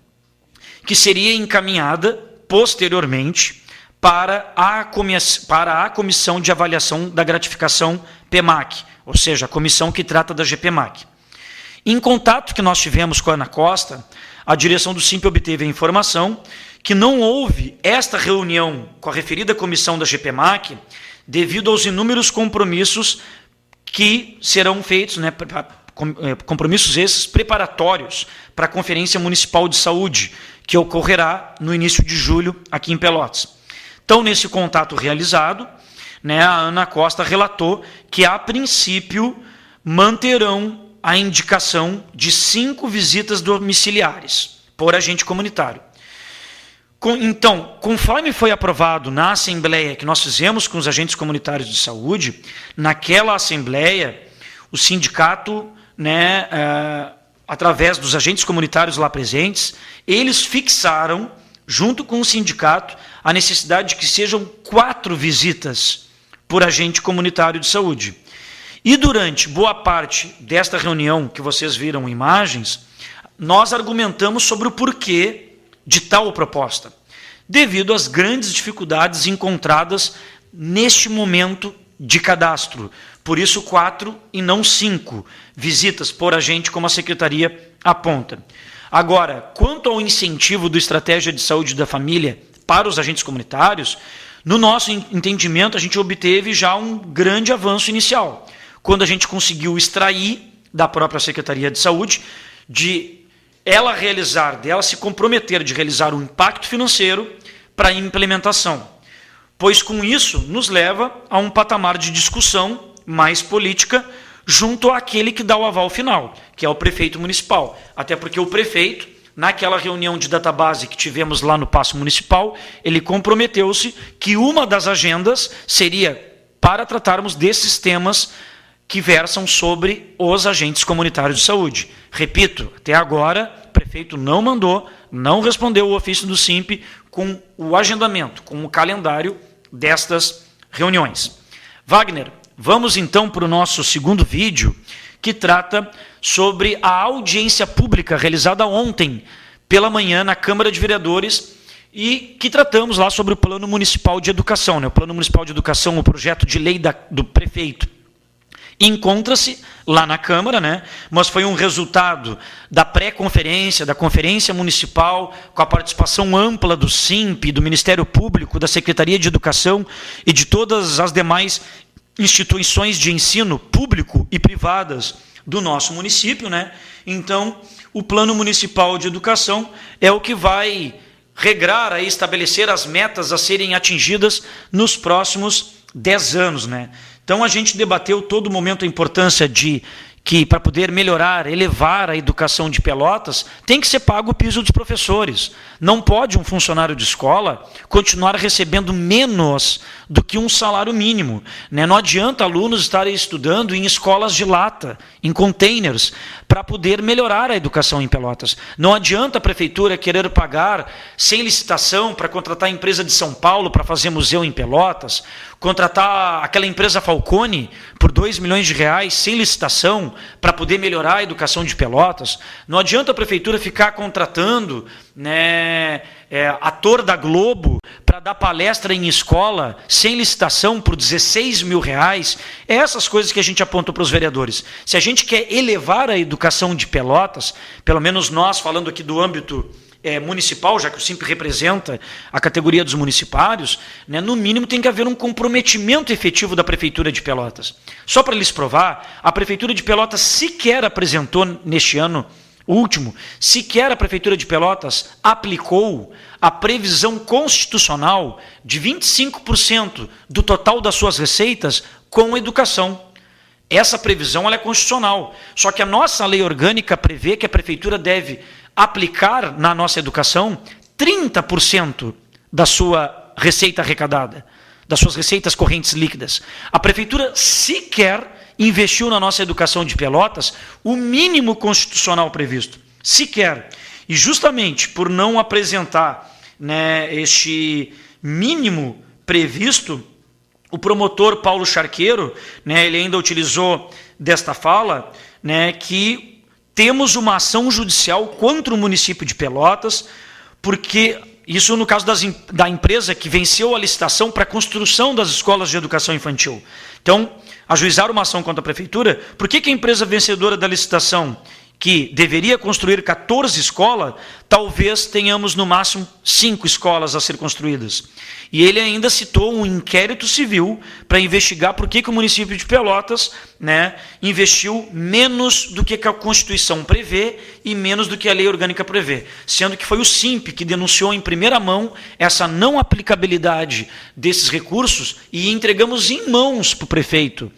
A: que seria encaminhada posteriormente para a Comissão de Avaliação da Gratificação PEMAC, ou seja, a comissão que trata da GPMAC. Em contato que nós tivemos com a Ana Costa, a direção do SIMP obteve a informação que não houve esta reunião com a referida comissão da GPMAC devido aos inúmeros compromissos que serão feitos, né, compromissos esses preparatórios para a Conferência Municipal de Saúde, que ocorrerá no início de julho aqui em Pelotas. Então, nesse contato realizado, né, a Ana Costa relatou que, a princípio, manterão a indicação de 5 visitas domiciliares por agente comunitário. Então, conforme foi aprovado na Assembleia que nós fizemos com os agentes comunitários de saúde, naquela Assembleia, o sindicato, né, através dos agentes comunitários lá presentes, eles fixaram, junto com o sindicato, a necessidade de que sejam 4 visitas por agente comunitário de saúde. E durante boa parte desta reunião, que vocês viram imagens, nós argumentamos sobre o porquê de tal proposta, devido às grandes dificuldades encontradas neste momento de cadastro. Por isso, 4 e não 5 visitas por agente, como a Secretaria aponta. Agora, quanto ao incentivo do Estratégia de Saúde da Família para os agentes comunitários, no nosso entendimento, a gente obteve já um grande avanço inicial, quando a gente conseguiu extrair da própria Secretaria de Saúde, dela se comprometer de realizar um impacto financeiro para a implementação, pois com isso nos leva a um patamar de discussão mais política junto àquele que dá o aval final, que é o prefeito municipal. Até porque o prefeito, naquela reunião de database que tivemos lá no Paço Municipal, ele comprometeu-se que uma das agendas seria para tratarmos desses temas que versam sobre os agentes comunitários de saúde. Repito, até agora, o prefeito não mandou, não respondeu o ofício do SIMP com o agendamento, com o calendário destas reuniões. Wagner, vamos então para o nosso segundo vídeo, que trata sobre a audiência pública realizada ontem pela manhã na Câmara de Vereadores e que tratamos lá sobre o Plano Municipal de Educação. O Plano Municipal de Educação, o projeto de lei do prefeito, encontra-se lá na Câmara, mas foi um resultado da pré-conferência, da Conferência Municipal, com a participação ampla do SIMP, do Ministério Público, da Secretaria de Educação e de todas as demais instituições de ensino público e privadas do nosso município. Então, o Plano Municipal de Educação é o que vai regrar, estabelecer as metas a serem atingidas nos próximos 10 anos. Então, a gente debateu todo momento a importância de que, para poder melhorar, elevar a educação de Pelotas, tem que ser pago o piso dos professores. Não pode um funcionário de escola continuar recebendo menos do que um salário mínimo. Não adianta alunos estarem estudando em escolas de lata, em containers, para poder melhorar a educação em Pelotas. Não adianta a prefeitura querer pagar sem licitação para contratar a empresa de São Paulo para fazer museu em Pelotas, contratar aquela empresa Falcone por R$2 milhões sem licitação para poder melhorar a educação de Pelotas. Não adianta a prefeitura ficar contratando ator da Globo para dar palestra em escola sem licitação por R$16 mil. É essas coisas que a gente aponta para os vereadores. Se a gente quer elevar a educação de Pelotas, pelo menos nós, falando aqui do âmbito municipal, já que o SIMP representa a categoria dos municipários, no mínimo tem que haver um comprometimento efetivo da Prefeitura de Pelotas. Só para lhes provar, a Prefeitura de Pelotas sequer apresentou neste ano último, sequer a Prefeitura de Pelotas aplicou a previsão constitucional de 25% do total das suas receitas com educação. Essa previsão ela é constitucional, só que a nossa lei orgânica prevê que a Prefeitura deve aplicar na nossa educação 30% da sua receita arrecadada, das suas receitas correntes líquidas. A Prefeitura sequer investiu na nossa educação de Pelotas o mínimo constitucional previsto. Sequer. E justamente por não apresentar este mínimo previsto, o promotor Paulo Charqueiro, ele ainda utilizou desta fala, que temos uma ação judicial contra o município de Pelotas, porque isso no caso da empresa que venceu a licitação para a construção das escolas de educação infantil. Então, ajuizar uma ação contra a prefeitura, por que a empresa vencedora da licitação, que deveria construir 14 escolas, talvez tenhamos no máximo 5 escolas a ser construídas. E ele ainda citou um inquérito civil para investigar por que o município de Pelotas investiu menos do que a Constituição prevê e menos do que a lei orgânica prevê, sendo que foi o SIMP que denunciou em primeira mão essa não aplicabilidade desses recursos e entregamos em mãos para o prefeito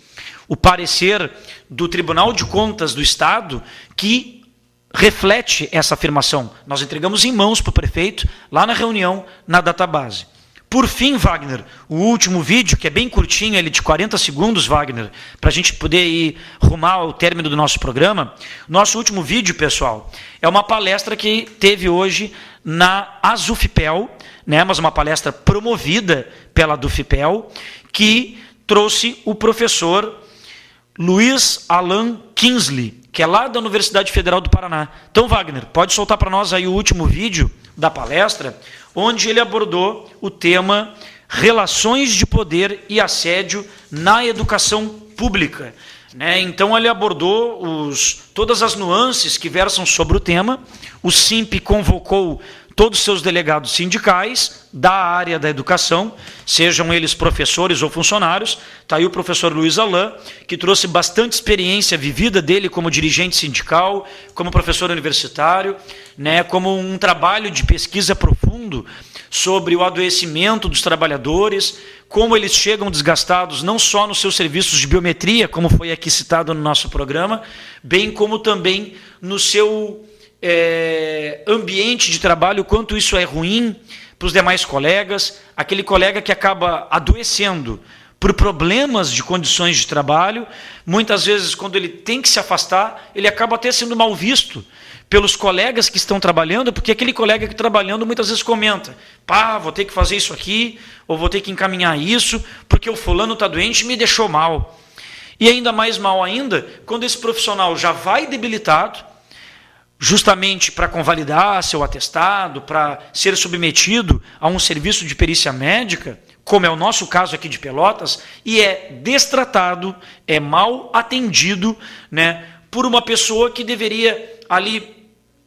A: o parecer do Tribunal de Contas do Estado que reflete essa afirmação. Nós entregamos em mãos para o prefeito lá na reunião, na database. Por fim, Wagner, o último vídeo, que é bem curtinho, ele de 40 segundos, Wagner, para a gente poder ir rumar ao término do nosso programa. Nosso último vídeo, pessoal, é uma palestra que teve hoje na Azufipel, mas uma palestra promovida pela Dufipel, que trouxe o professor Luiz Alan Kingsley, que é lá da Universidade Federal do Paraná. Então, Wagner, pode soltar para nós aí o último vídeo da palestra, onde ele abordou o tema Relações de Poder e Assédio na Educação Pública. Então, ele abordou todas as nuances que versam sobre o tema. O SIMP convocou todos os seus delegados sindicais da área da educação, sejam eles professores ou funcionários. Está aí o professor Luiz Alain, que trouxe bastante experiência vivida dele como dirigente sindical, como professor universitário, né, como um trabalho de pesquisa profundo sobre o adoecimento dos trabalhadores, como eles chegam desgastados não só nos seus serviços de biometria, como foi aqui citado no nosso programa, bem como também no seu ambiente de trabalho, quanto isso é ruim para os demais colegas, aquele colega que acaba adoecendo por problemas de condições de trabalho, muitas vezes quando ele tem que se afastar, ele acaba até sendo mal visto pelos colegas que estão trabalhando, porque aquele colega que trabalhando muitas vezes comenta, vou ter que fazer isso aqui, ou vou ter que encaminhar isso, porque o fulano está doente e me deixou mal. E ainda mais mal ainda, quando esse profissional já vai debilitado, justamente para convalidar seu atestado, para ser submetido a um serviço de perícia médica, como é o nosso caso aqui de Pelotas, e é destratado, é mal atendido, né, por uma pessoa que deveria ali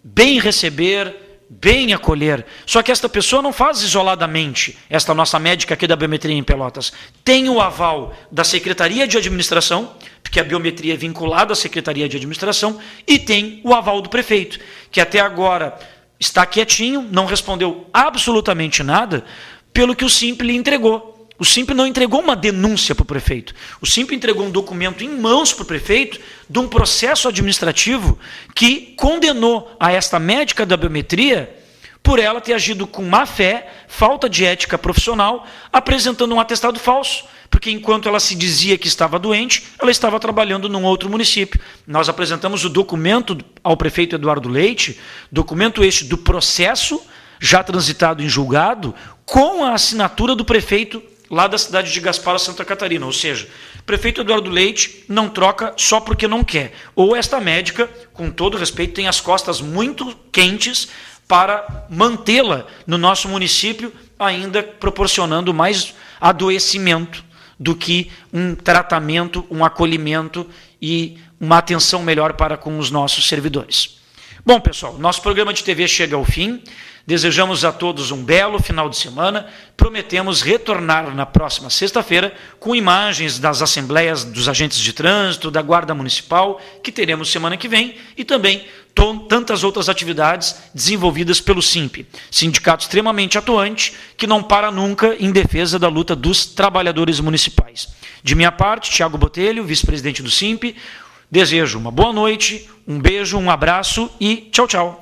A: bem receber, bem acolher. Só que esta pessoa não faz isoladamente, esta nossa médica aqui da biometria em Pelotas. Tem o aval da Secretaria de Administração, porque a biometria é vinculada à Secretaria de Administração, e tem o aval do prefeito, que até agora está quietinho, não respondeu absolutamente nada, pelo que o SIMP lhe entregou. O SIMP não entregou uma denúncia para o prefeito. O SIMP entregou um documento em mãos para o prefeito de um processo administrativo que condenou a esta médica da biometria por ela ter agido com má fé, falta de ética profissional, apresentando um atestado falso, porque enquanto ela se dizia que estava doente, ela estava trabalhando num outro município. Nós apresentamos o documento ao prefeito Eduardo Leite, documento este do processo já transitado em julgado, com a assinatura do prefeito lá da cidade de Gaspar, Santa Catarina. Ou seja, o prefeito Eduardo Leite não troca só porque não quer. Ou esta médica, com todo respeito, tem as costas muito quentes para mantê-la no nosso município, ainda proporcionando mais adoecimento do que um tratamento, um acolhimento e uma atenção melhor para com os nossos servidores. Bom, pessoal, nosso programa de TV chega ao fim. Desejamos a todos um belo final de semana. Prometemos retornar na próxima sexta-feira com imagens das assembleias dos agentes de trânsito, da Guarda Municipal, que teremos semana que vem, e também tantas outras atividades desenvolvidas pelo SIMP, sindicato extremamente atuante, que não para nunca em defesa da luta dos trabalhadores municipais. De minha parte, Tiago Botelho, vice-presidente do SIMP, desejo uma boa noite, um beijo, um abraço e tchau, tchau.